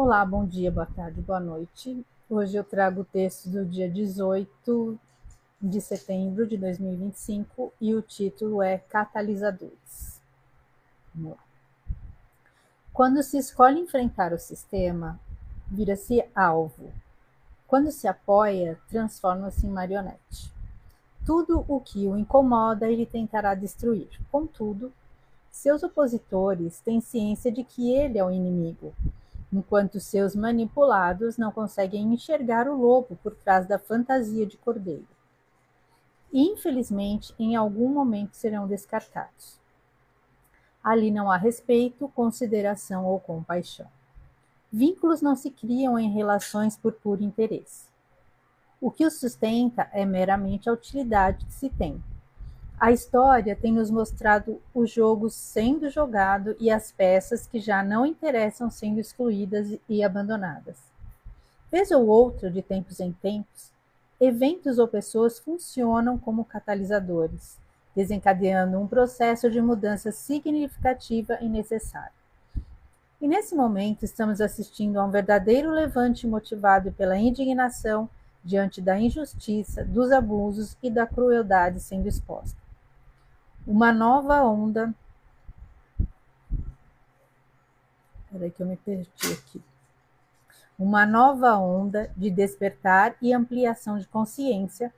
Olá, bom dia, boa tarde, boa noite. Hoje eu trago o texto do dia 18 de setembro de 2025 e o título é Catalisadores. Vamos lá. Quando se escolhe enfrentar o sistema, vira-se alvo. Quando se apoia, transforma-se em marionete. Tudo o que o incomoda ele tentará destruir. Contudo, seus opositores têm ciência de que ele é o inimigo, enquanto seus manipulados não conseguem enxergar o lobo por trás da fantasia de cordeiro. Infelizmente, em algum momento serão descartados. Ali não há respeito, consideração ou compaixão. Vínculos não se criam em relações por puro interesse. O que os sustenta é meramente a utilidade que se tem. A história tem nos mostrado o jogo sendo jogado e as peças que já não interessam sendo excluídas e abandonadas. Vez ou outra, de tempos em tempos, eventos ou pessoas funcionam como catalisadores, desencadeando um processo de mudança significativa e necessária. E nesse momento estamos assistindo a um verdadeiro levante motivado pela indignação diante da injustiça, dos abusos e da crueldade sendo exposta. Uma nova onda. Peraí que eu me perdi aqui. Uma nova onda de despertar e ampliação de consciência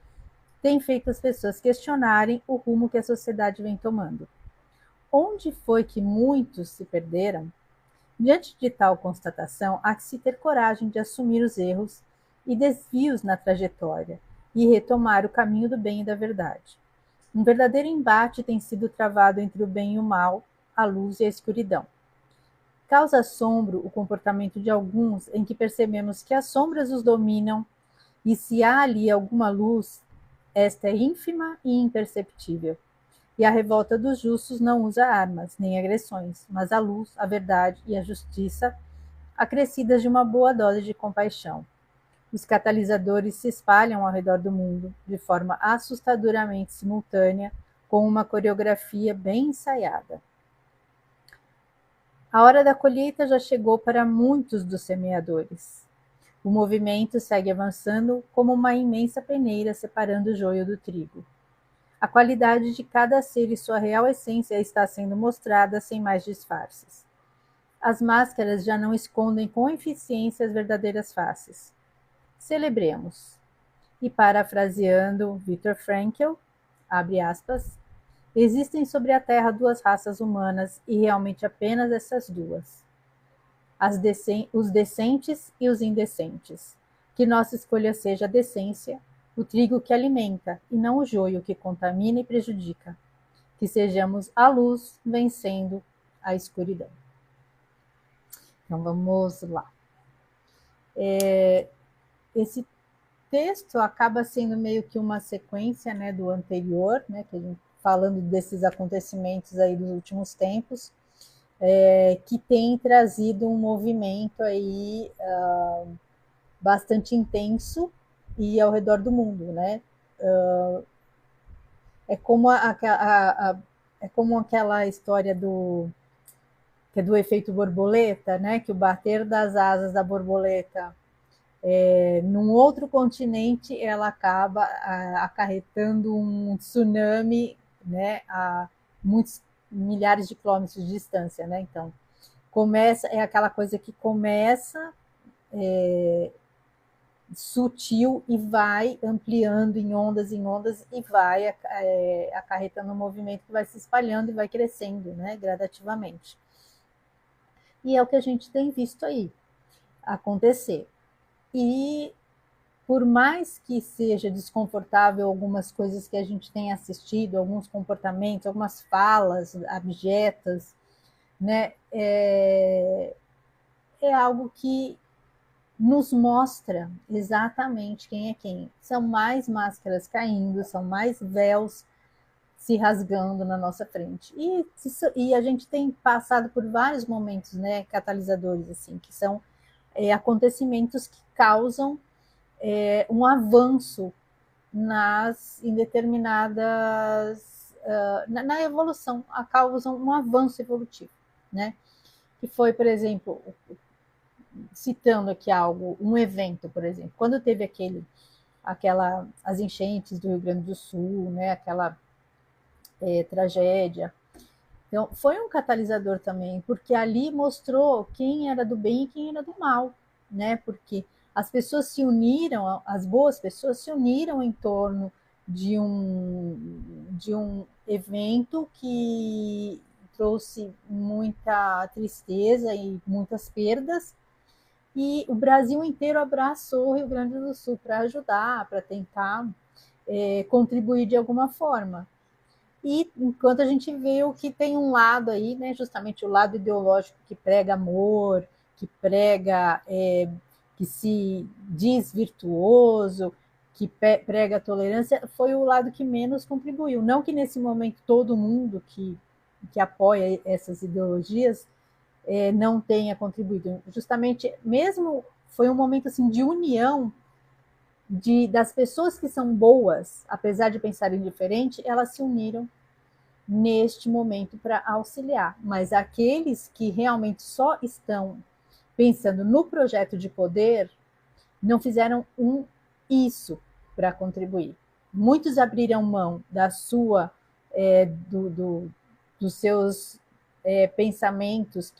tem feito as pessoas questionarem o rumo que a sociedade vem tomando. Onde foi que muitos se perderam? Diante de tal constatação, há que se ter coragem de assumir os erros e desvios na trajetória e retomar o caminho do bem e da verdade. Um verdadeiro embate tem sido travado entre o bem e o mal, a luz e a escuridão. Causa assombro o comportamento de alguns em que percebemos que as sombras os dominam e se há ali alguma luz, esta é ínfima e imperceptível. E a revolta dos justos não usa armas, nem agressões, mas a luz, a verdade e a justiça, acrescidas de uma boa dose de compaixão. Os catalisadores se espalham ao redor do mundo, de forma assustadoramente simultânea, com uma coreografia bem ensaiada. A hora da colheita já chegou para muitos dos semeadores. O movimento segue avançando como uma imensa peneira separando o joio do trigo. A qualidade de cada ser e sua real essência está sendo mostrada sem mais disfarces. As máscaras já não escondem com eficiência as verdadeiras faces. Celebremos. E parafraseando Viktor Frankl, abre aspas, existem sobre a Terra duas raças humanas e realmente apenas essas duas. Os decentes e os indecentes. Que nossa escolha seja a decência, o trigo que alimenta, e não o joio que contamina e prejudica. Que sejamos a luz vencendo a escuridão. Então vamos lá. Esse texto acaba sendo meio que uma sequência, né, do anterior, né, que a gente, falando desses acontecimentos aí dos últimos tempos, que tem trazido um movimento aí bastante intenso e ao redor do mundo, né? É como é como aquela história que é do efeito borboleta, né? Que o bater das asas da borboleta num outro continente ela acaba acarretando um tsunami, né? A muitos milhares de quilômetros de distância, né? Então começa, é aquela coisa que começa sutil e vai ampliando em ondas e vai acarretando um movimento que vai se espalhando e vai crescendo, né, gradativamente. E é o que a gente tem visto aí acontecer. E por mais que seja desconfortável algumas coisas que a gente tem assistido, alguns comportamentos, algumas falas abjetas, né, é algo que nos mostra exatamente quem é quem. São mais máscaras caindo, são mais véus se rasgando na nossa frente. E a gente tem passado por vários momentos, né, catalisadores, assim, que são acontecimentos que causam um avanço em determinadas... na evolução, causam um avanço evolutivo, né? Que foi, por exemplo, citando aqui algo, um evento, por exemplo, quando teve as enchentes do Rio Grande do Sul, né, aquela tragédia. Então, foi um catalisador também, porque ali mostrou quem era do bem e quem era do mal, né? Porque as pessoas se uniram, as boas pessoas se uniram em torno de um evento que trouxe muita tristeza e muitas perdas, e o Brasil inteiro abraçou o Rio Grande do Sul para ajudar, para tentar contribuir de alguma forma. E enquanto a gente vê o que tem um lado aí, né, justamente o lado ideológico que prega amor, que prega, que se diz virtuoso, que prega tolerância, foi o lado que menos contribuiu. Não que nesse momento todo mundo que apoia essas ideologias não tenha contribuído. Justamente, mesmo foi um momento assim de união das pessoas que são boas, apesar de pensarem diferente, elas se uniram neste momento para auxiliar. Mas aqueles que realmente só estão pensando no projeto de poder não fizeram isso para contribuir. Muitos abriram mão da sua dos seus pensamentos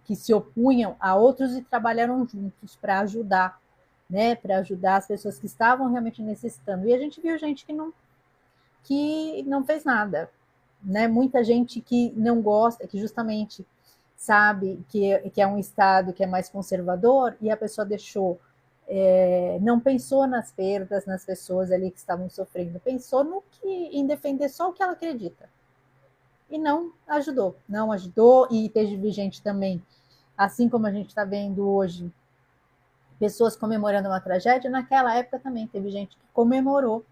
que se opunham a outros e trabalharam juntos para ajudar, né, para ajudar as pessoas que estavam realmente necessitando. E a gente viu gente que não fez nada, né? Muita gente que não gosta, que justamente sabe que é um Estado que é mais conservador e a pessoa deixou, não pensou nas perdas, nas pessoas ali que estavam sofrendo, pensou em defender só o que ela acredita. E não ajudou, e teve gente também, assim como a gente está vendo hoje, pessoas comemorando uma tragédia, naquela época também teve gente que comemorou,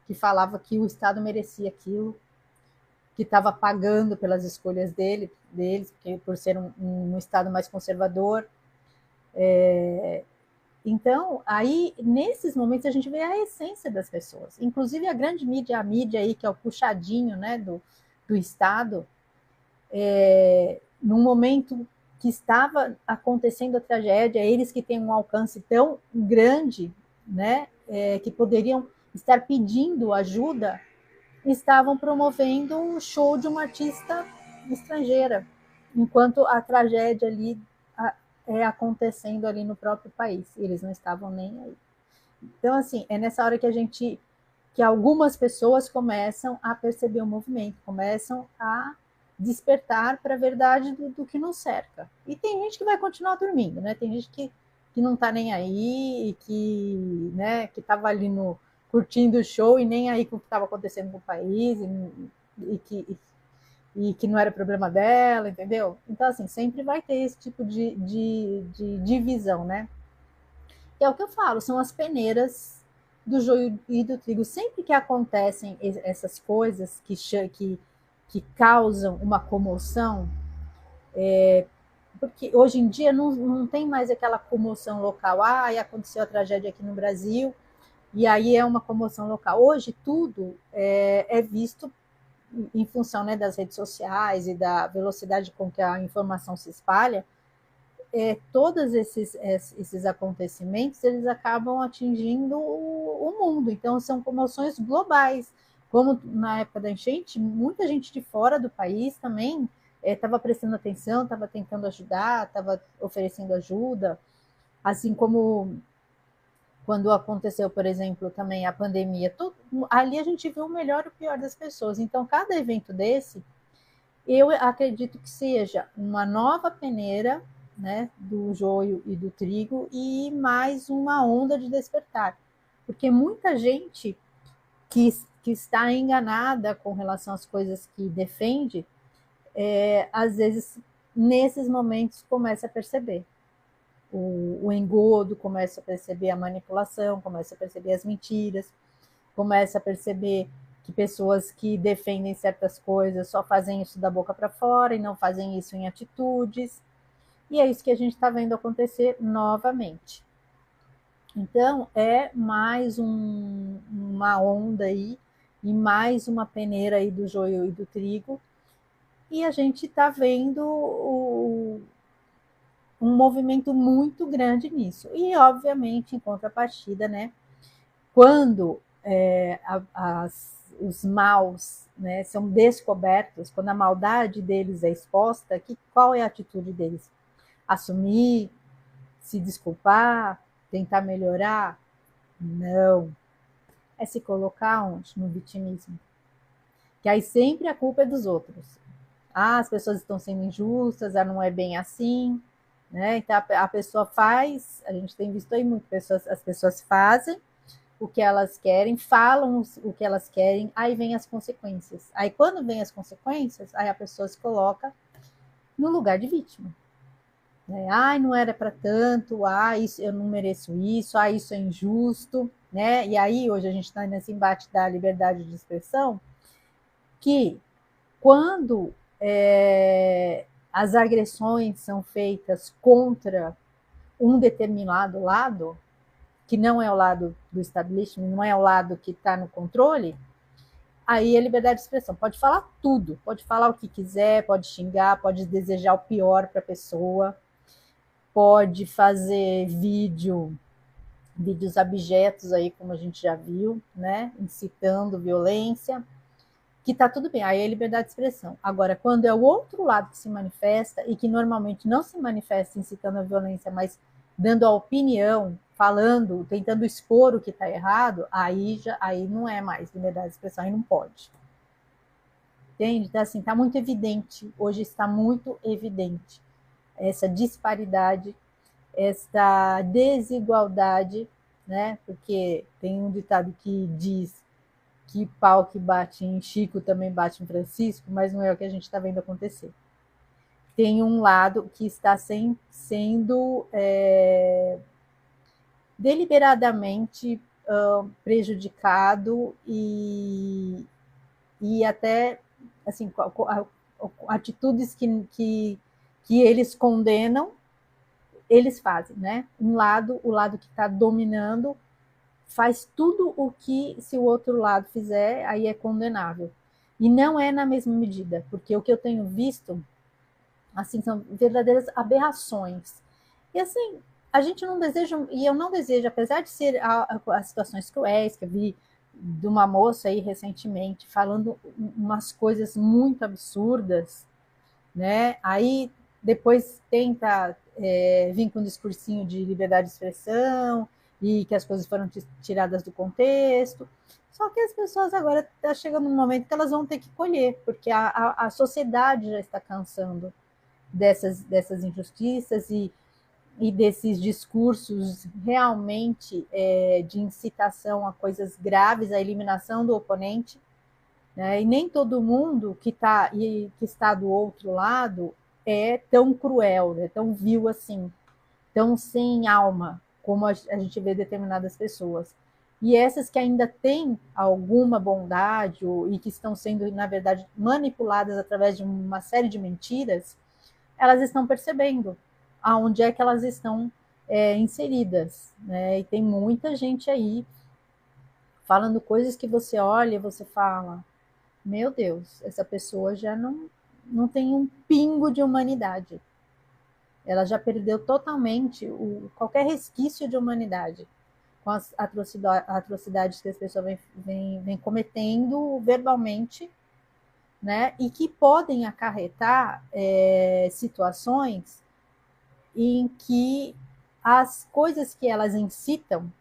que falava que o Estado merecia aquilo, que estava pagando pelas escolhas deles, por ser um Estado mais conservador. Então, aí, nesses momentos, a gente vê a essência das pessoas. Inclusive, a grande mídia, a mídia aí, que é o puxadinho, né, do Estado, num momento que estava acontecendo a tragédia, eles que têm um alcance tão grande, né, que poderiam estar pedindo ajuda, estavam promovendo um show de uma artista estrangeira, enquanto a tragédia ali acontecendo ali no próprio país. Eles não estavam nem aí. Então, assim, é nessa hora que algumas pessoas começam a perceber o movimento, começam a despertar para a verdade do que nos cerca. E tem gente que vai continuar dormindo, né? Tem gente que não está nem aí, que estava ali curtindo o show e nem aí com o que estava acontecendo com o país, e que não era problema dela, entendeu? Então, assim, sempre vai ter esse tipo de divisão, né? E é o que eu falo, são as peneiras do joio e do trigo. Sempre que acontecem essas coisas que causam uma comoção, porque hoje em dia não tem mais aquela comoção local. Ah, aconteceu a tragédia aqui no Brasil, e aí é uma comoção local. Hoje tudo é visto em função, né, das redes sociais e da velocidade com que a informação se espalha. Todos esses acontecimentos eles acabam atingindo o mundo. Então são comoções globais. Como na época da enchente, muita gente de fora do país também estava prestando atenção, estava tentando ajudar, estava oferecendo ajuda. Assim como quando aconteceu, por exemplo, também a pandemia, ali a gente viu o melhor e o pior das pessoas. Então, cada evento desse, eu acredito que seja uma nova peneira, né, do joio e do trigo, e mais uma onda de despertar. Porque muita gente que está enganada com relação às coisas que defende, às vezes, nesses momentos, começa a perceber o engodo, começa a perceber a manipulação, começa a perceber as mentiras, começa a perceber que pessoas que defendem certas coisas só fazem isso da boca para fora e não fazem isso em atitudes. E é isso que a gente está vendo acontecer novamente. Então, é mais uma onda aí e mais uma peneira aí do joio e do trigo. E a gente está vendo um movimento muito grande nisso. E, obviamente, em contrapartida, né, quando os maus, né, são descobertos, quando a maldade deles é exposta, qual é a atitude deles? Assumir, se desculpar, tentar melhorar? Não. É se colocar onde? No vitimismo. Que aí sempre a culpa é dos outros. Ah, as pessoas estão sendo injustas, não é bem assim, né? Então a pessoa faz, a gente tem visto aí muito as pessoas fazem o que elas querem, falam o que elas querem, aí vem as consequências. Aí quando vem as consequências, aí a pessoa se coloca no lugar de vítima. Né? Ai, não era para tanto, isso, eu não mereço isso, isso é injusto, né? E aí hoje a gente está nesse embate da liberdade de expressão, que quando as agressões são feitas contra um determinado lado, que não é o lado do establishment, não é o lado que está no controle, aí é liberdade de expressão. Pode falar tudo, pode falar o que quiser, pode xingar, pode desejar o pior para a pessoa, pode fazer vídeos abjetos aí, como a gente já viu, né, incitando violência, que tá tudo bem, aí é liberdade de expressão. Agora, quando é o outro lado que se manifesta, e que normalmente não se manifesta incitando a violência, mas dando a opinião, falando, tentando expor o que está errado, aí não é mais liberdade de expressão, aí não pode. Entende? Então, assim, está muito evidente, hoje está muito evidente essa disparidade, essa desigualdade, né? Porque tem um ditado que diz que pau que bate em Chico também bate em Francisco, mas não é o que a gente está vendo acontecer. Tem um lado que está sendo deliberadamente prejudicado e até assim, atitudes que eles condenam, eles fazem, né? O lado que está dominando, faz tudo o que, se o outro lado fizer, aí é condenável. E não é na mesma medida, porque o que eu tenho visto, assim, são verdadeiras aberrações. E assim, a gente não deseja, e eu não desejo, apesar de ser as situações cruéis, que eu vi de uma moça aí recentemente falando umas coisas muito absurdas, né? Aí depois tenta vir com um discursinho de liberdade de expressão e que as coisas foram tiradas do contexto. Só que as pessoas agora está chegando um momento que elas vão ter que colher, porque a sociedade já está cansando dessas injustiças e desses discursos realmente de incitação a coisas graves, a eliminação do oponente, né? E nem todo mundo que está do outro lado é tão cruel, é tão vil assim, tão sem alma, como a gente vê determinadas pessoas. E essas que ainda têm alguma bondade e que estão sendo, na verdade, manipuladas através de uma série de mentiras, elas estão percebendo aonde é que elas estão inseridas. Né? E tem muita gente aí falando coisas que você olha e você fala, meu Deus, essa pessoa já não tem um pingo de humanidade. Ela já perdeu totalmente qualquer resquício de humanidade com as atrocidades que as pessoas vêm cometendo verbalmente, né? E que podem acarretar situações em que as coisas que elas incitam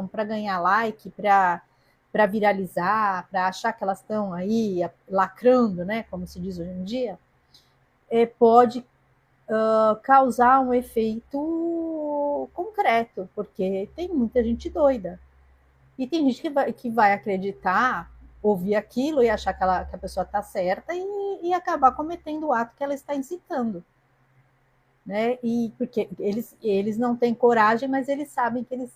para ganhar like, para viralizar, para achar que elas estão aí lacrando, né, como se diz hoje em dia, pode causar um efeito concreto, porque tem muita gente doida. E tem gente que vai acreditar, ouvir aquilo e achar que a pessoa está certa e acabar cometendo o ato que ela está incitando. Né? E porque eles não têm coragem, mas eles sabem que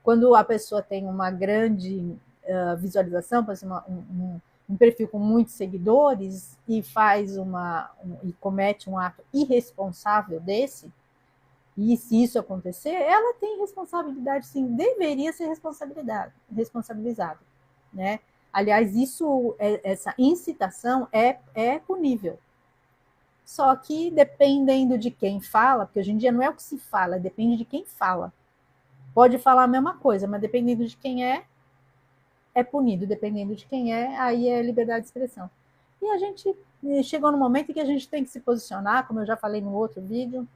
quando a pessoa tem uma grande visualização, por exemplo, um perfil com muitos seguidores e e comete um ato irresponsável desse, e se isso acontecer, ela tem responsabilidade, sim, deveria ser responsabilizada, né? Aliás, essa incitação é punível. Só que dependendo de quem fala, porque hoje em dia não é o que se fala, depende de quem fala. Pode falar a mesma coisa, mas dependendo de quem é punido, dependendo de quem aí é liberdade de expressão. E a gente chegou no momento em que a gente tem que se posicionar, como eu já falei no outro vídeo,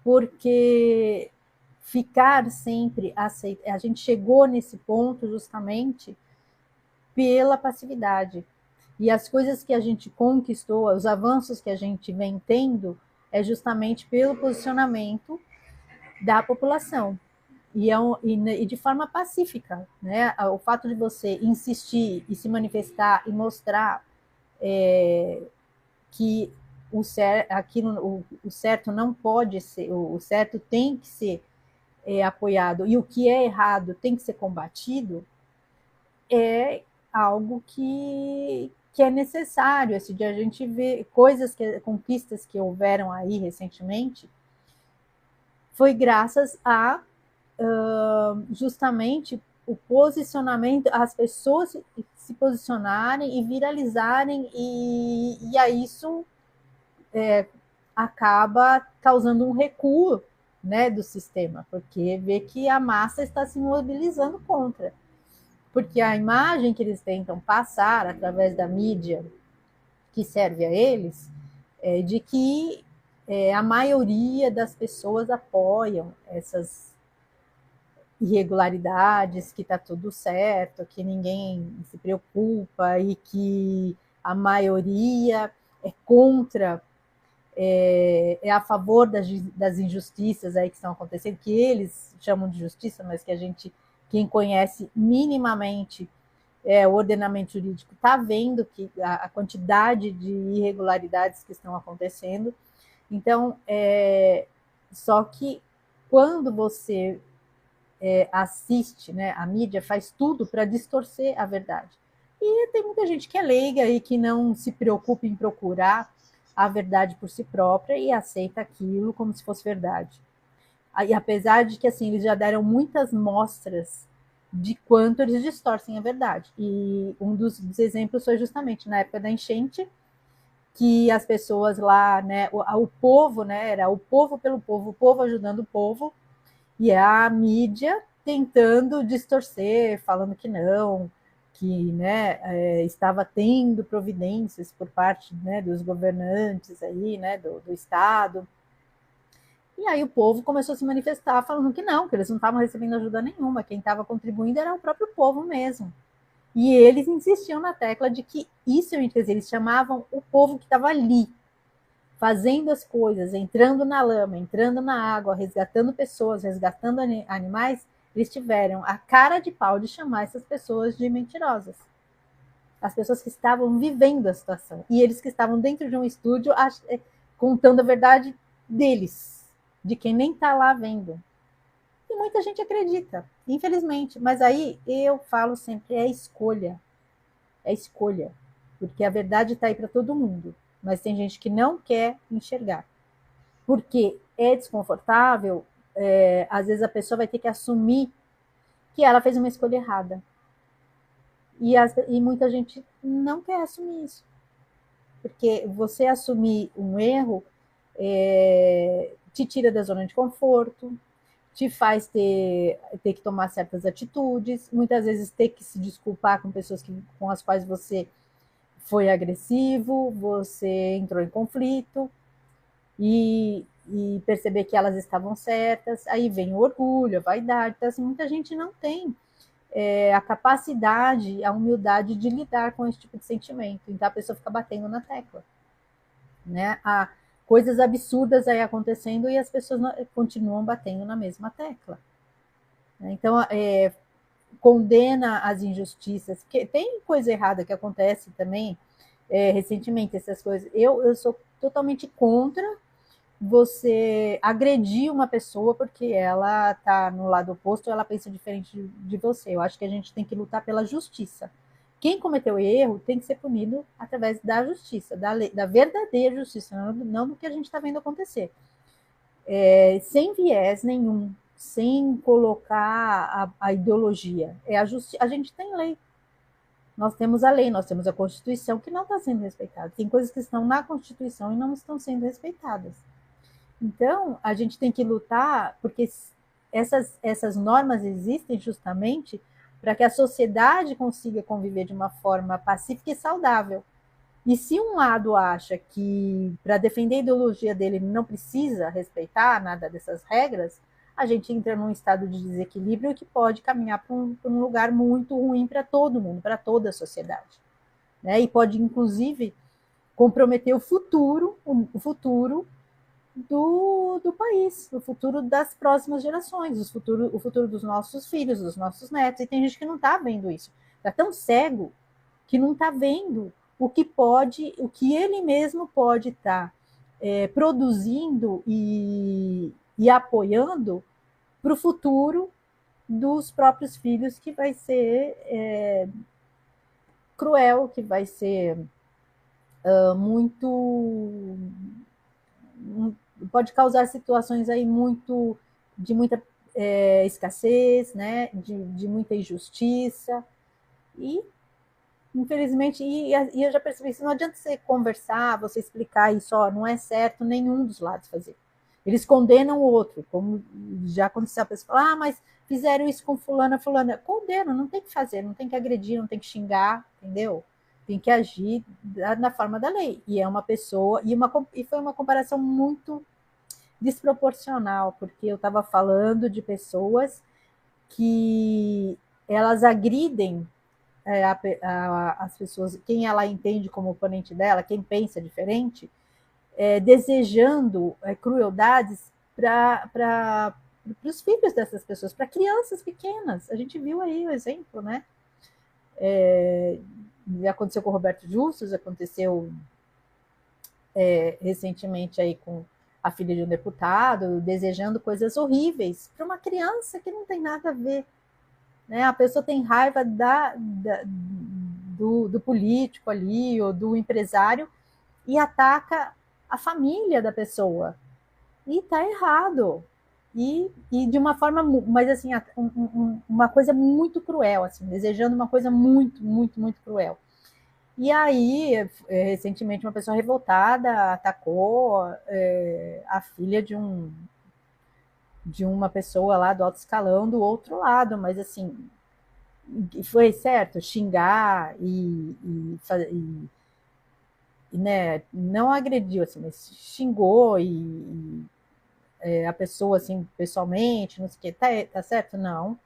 porque ficar sempre a gente chegou nesse ponto justamente pela passividade. E as coisas que a gente conquistou, os avanços que a gente vem tendo, é justamente pelo posicionamento da população. E de forma pacífica, né? O fato de você insistir e se manifestar e mostrar que o certo não pode ser, o certo tem que ser apoiado e o que é errado tem que ser combatido, é algo que é necessário. Esse dia a gente vê conquistas que houveram aí recentemente, foi graças a justamente o posicionamento, as pessoas se posicionarem e viralizarem, e aí isso acaba causando um recuo, né, do sistema, porque vê que a massa está se mobilizando contra. Porque a imagem que eles tentam passar através da mídia que serve a eles é de que a maioria das pessoas apoiam essas irregularidades, que está tudo certo, que ninguém se preocupa e que a maioria é contra, é a favor das injustiças aí que estão acontecendo, que eles chamam de justiça, mas que a gente, quem conhece minimamente o ordenamento jurídico, está vendo que a quantidade de irregularidades que estão acontecendo. Então, só que quando você assiste, né, a mídia faz tudo para distorcer a verdade. E tem muita gente que é leiga e que não se preocupa em procurar a verdade por si própria e aceita aquilo como se fosse verdade. E apesar de que assim eles já deram muitas mostras de quanto eles distorcem a verdade. E um dos exemplos foi justamente na época da enchente, que as pessoas lá, né, o povo, né, era o povo pelo povo, o povo ajudando o povo, e a mídia tentando distorcer, falando que não, que, né, estava tendo providências por parte, né, dos governantes aí, né, do Estado. E aí o povo começou a se manifestar falando que eles não estavam recebendo ajuda nenhuma, quem estava contribuindo era o próprio povo mesmo. E eles insistiam na tecla de que isso, quer dizer, eles chamavam o povo que estava ali, fazendo as coisas, entrando na lama, entrando na água, resgatando pessoas, resgatando animais, eles tiveram a cara de pau de chamar essas pessoas de mentirosas. As pessoas que estavam vivendo a situação. E eles que estavam dentro de um estúdio contando a verdade deles, de quem nem está lá vendo. E muita gente acredita, infelizmente. Mas aí eu falo sempre, é escolha. É escolha. Porque a verdade está aí para todo mundo. Mas tem gente que não quer enxergar. Porque é desconfortável, às vezes a pessoa vai ter que assumir que ela fez uma escolha errada. E muita gente não quer assumir isso. Porque você assumir um erro te tira da zona de conforto, te faz ter que tomar certas atitudes, muitas vezes ter que se desculpar com pessoas com as quais você foi agressivo, você entrou em conflito, e perceber que elas estavam certas. Aí vem o orgulho, a vaidade. Então, assim, muita gente não tem a capacidade, a humildade de lidar com esse tipo de sentimento. Então a pessoa fica batendo na tecla, né? Há coisas absurdas aí acontecendo e as pessoas continuam batendo na mesma tecla. Então, condena as injustiças, porque tem coisa errada que acontece também recentemente, essas coisas. Eu sou totalmente contra você agredir uma pessoa porque ela está no lado oposto, ela pensa diferente de você. Eu acho que a gente tem que lutar pela justiça. Quem cometeu erro tem que ser punido através da justiça, da verdadeira justiça, não do que a gente está vendo acontecer. Sem viés nenhum, sem colocar a ideologia. A gente tem lei. nós temos a lei, nós temos a Constituição que não está sendo respeitada. Tem coisas que estão na Constituição e não estão sendo respeitadas. Então, a gente tem que lutar, porque essas normas existem justamente para que a sociedade consiga conviver de uma forma pacífica e saudável. E se um lado acha que, para defender a ideologia dele, não precisa respeitar nada dessas regras, a gente entra num estado de desequilíbrio que pode caminhar para um lugar muito ruim para todo mundo, para toda a sociedade. Né? E pode, inclusive, comprometer o futuro do país, o futuro das próximas gerações, o futuro dos nossos filhos, dos nossos netos. E tem gente que não está vendo isso. Está tão cego que não está vendo o que ele mesmo pode estar produzindo e apoiando para o futuro dos próprios filhos, que vai ser cruel, que vai ser muito... pode causar situações aí de muita escassez, né? de muita injustiça. E, infelizmente, e eu já percebi isso, não adianta você conversar, você explicar isso, ó, não é certo nenhum dos lados fazer. Eles condenam o outro, como já aconteceu, a pessoa fala, mas fizeram isso com fulana. Condenam, não tem que fazer, não tem que agredir, não tem que xingar, entendeu? Tem que agir na forma da lei. E é uma pessoa, e foi uma comparação muito desproporcional, porque eu estava falando de pessoas que elas agridem as pessoas, quem ela entende como oponente dela, quem pensa diferente, desejando crueldades para os filhos dessas pessoas, para crianças pequenas. A gente viu aí o exemplo, né? Aconteceu com o Roberto Justus, aconteceu recentemente aí com a filha de um deputado, desejando coisas horríveis para uma criança que não tem nada a ver. Né? A pessoa tem raiva do político ali, ou do empresário, e ataca a família da pessoa. E está errado. E de uma forma, mas assim, uma coisa muito cruel, assim, desejando uma coisa muito, muito, muito cruel. E aí, recentemente, uma pessoa revoltada atacou a filha de uma pessoa lá do alto escalão do outro lado, mas assim, foi certo xingar e né, não agrediu, assim, mas xingou a pessoa assim pessoalmente, não sei o que, tá certo? Não.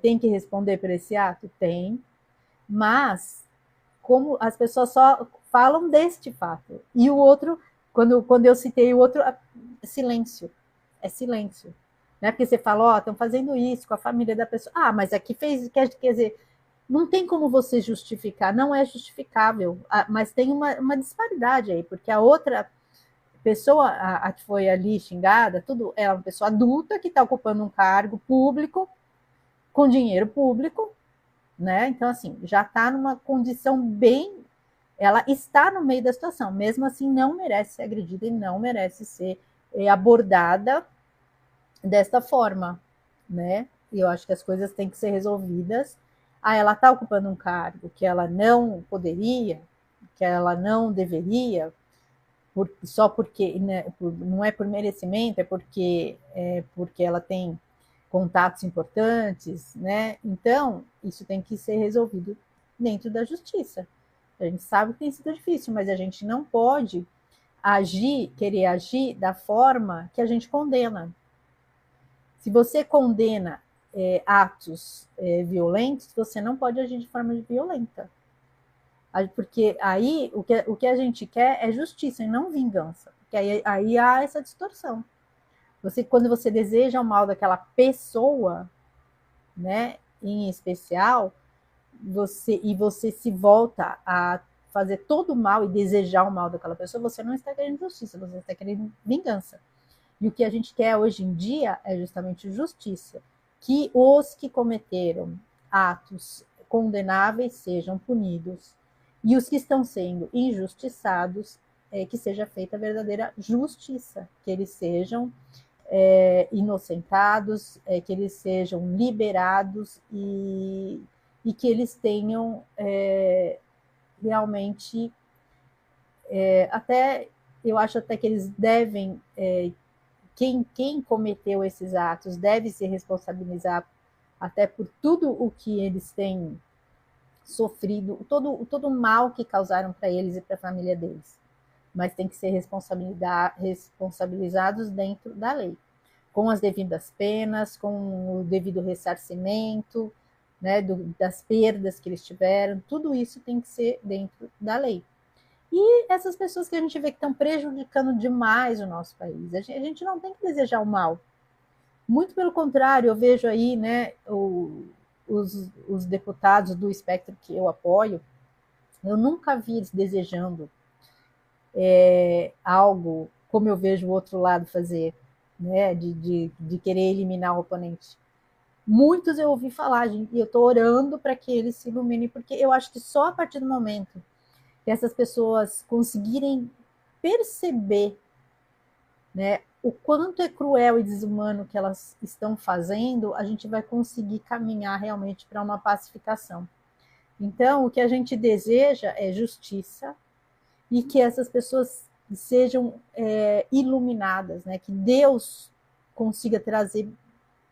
Tem que responder por esse ato? Tem. Mas como as pessoas só falam deste fato. E o outro, quando eu citei o outro, silêncio. É silêncio. Né? Porque você fala, ó, estão fazendo isso com a família da pessoa. Ah, mas aqui fez, quer dizer, não tem como você justificar, não é justificável, mas tem uma disparidade aí, porque a outra pessoa, a que foi ali xingada, tudo, é uma pessoa adulta que está ocupando um cargo público, com dinheiro público, né? Então, assim, já está numa condição bem... Ela está no meio da situação, mesmo assim não merece ser agredida e não merece ser abordada desta forma, né? E eu acho que as coisas têm que ser resolvidas. Ela está ocupando um cargo que ela não poderia, que ela não deveria, só porque, né, não é por merecimento, é porque ela tem contatos importantes, né? Então, isso tem que ser resolvido dentro da justiça. A gente sabe que tem sido difícil, mas a gente não pode querer agir da forma que a gente condena. Se você condena atos violentos, você não pode agir de forma violenta. Porque aí o que a gente quer é justiça e não vingança. Porque aí há essa distorção. Quando você deseja o mal daquela pessoa, né, em especial, você se volta a fazer todo o mal e desejar o mal daquela pessoa, você não está querendo justiça, você está querendo vingança. E o que a gente quer hoje em dia é justamente justiça. Que os que cometeram atos condenáveis sejam punidos. E os que estão sendo injustiçados, que seja feita a verdadeira justiça. Que eles sejam inocentados, que eles sejam liberados e que eles tenham realmente, até eu acho até que eles devem, quem cometeu esses atos deve se responsabilizar até por tudo o que eles têm sofrido, todo o mal que causaram para eles e para a família deles. Mas tem que ser responsabilizados dentro da lei, com as devidas penas, com o devido ressarcimento, né, das perdas que eles tiveram, tudo isso tem que ser dentro da lei. E essas pessoas que a gente vê que estão prejudicando demais o nosso país, a gente não tem que desejar o mal. Muito pelo contrário, eu vejo aí, né, os deputados do espectro que eu apoio, eu nunca vi eles desejando algo como eu vejo o outro lado fazer, né, de querer eliminar o oponente. Muitos eu ouvi falar, gente, e eu estou orando para que eles se iluminem, porque eu acho que só a partir do momento que essas pessoas conseguirem perceber, né, o quanto é cruel e desumano que elas estão fazendo, a gente vai conseguir caminhar realmente para uma pacificação. Então, o que a gente deseja é justiça e que essas pessoas sejam iluminadas, né? Que Deus consiga trazer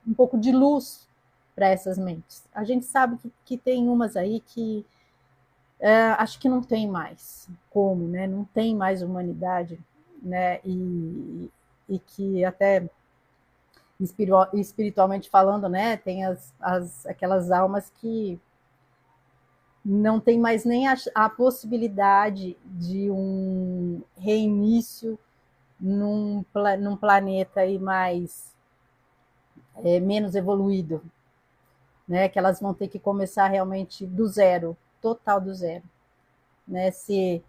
um pouco de luz para essas mentes. A gente sabe que tem umas aí que acho que não tem mais como, né? Não tem mais humanidade, né? E que até espiritualmente falando, né? Tem aquelas almas que não tem mais nem a possibilidade de um reinício num planeta aí mais menos evoluído, né? Que elas vão ter que começar realmente do zero, total do zero, né? Se,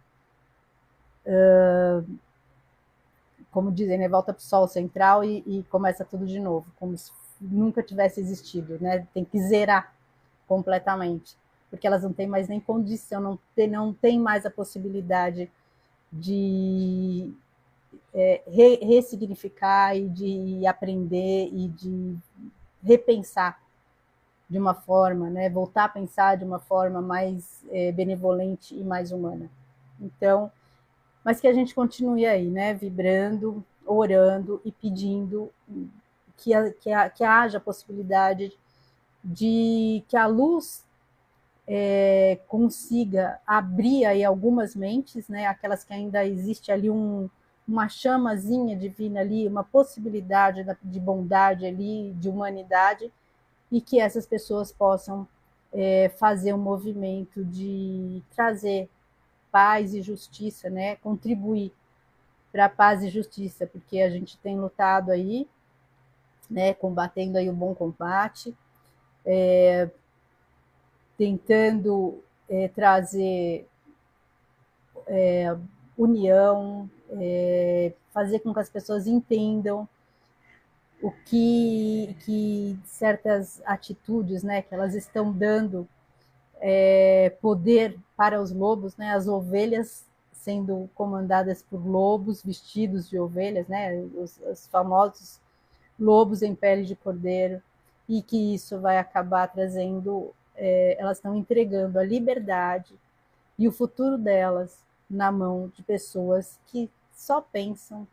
como dizem, né? Volta para o Sol central e começa tudo de novo, como se nunca tivesse existido, né? Tem que zerar completamente, porque elas não têm mais nem condição, não tem mais a possibilidade de ressignificar e de aprender e de repensar de uma forma, né, voltar a pensar de uma forma mais benevolente e mais humana. Então, mas que a gente continue aí, né, vibrando, orando e pedindo que haja a possibilidade de que a luz consiga abrir aí algumas mentes, né, aquelas que ainda existe ali uma chamazinha divina ali, uma possibilidade de bondade ali, de humanidade, e que essas pessoas possam fazer um movimento de trazer paz e justiça, né, contribuir para a paz e justiça, porque a gente tem lutado aí, né, combatendo aí o bom combate, tentando trazer união, fazer com que as pessoas entendam o que certas atitudes, né, que elas estão dando poder para os lobos, né, as ovelhas sendo comandadas por lobos vestidos de ovelhas, né, os famosos lobos em pele de cordeiro, e que isso vai acabar trazendo, elas estão entregando a liberdade e o futuro delas na mão de pessoas que só pensam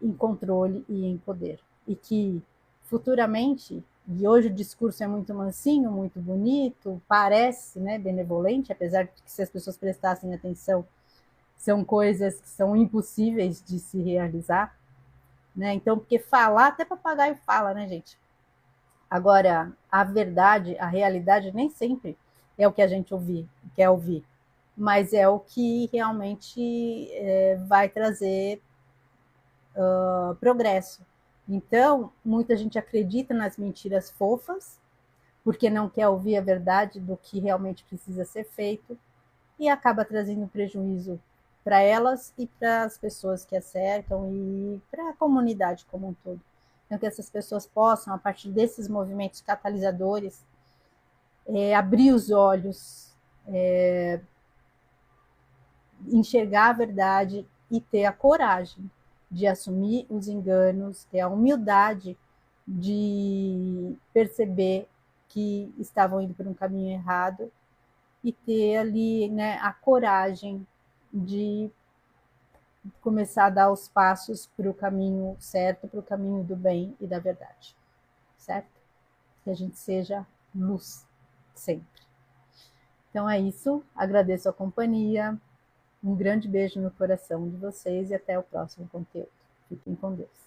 em controle e em poder. E que futuramente, e hoje o discurso é muito mansinho, muito bonito, parece, né, benevolente, apesar de que se as pessoas prestassem atenção, são coisas que são impossíveis de se realizar, né? Então, porque falar, até papagaio fala, né, gente? Agora, a verdade, a realidade nem sempre é o que a gente quer ouvir, mas é o que realmente vai trazer progresso. Então, muita gente acredita nas mentiras fofas, porque não quer ouvir a verdade do que realmente precisa ser feito, e acaba trazendo prejuízo para elas e para as pessoas que a cercam e para a comunidade como um todo. Então, que essas pessoas possam, a partir desses movimentos catalisadores, abrir os olhos, enxergar a verdade e ter a coragem de assumir os enganos, ter a humildade de perceber que estavam indo por um caminho errado e ter ali, né, a coragem de começar a dar os passos para o caminho certo, para o caminho do bem e da verdade, certo? Que a gente seja luz sempre. Então é isso, agradeço a companhia, um grande beijo no coração de vocês e até o próximo conteúdo. Fiquem com Deus.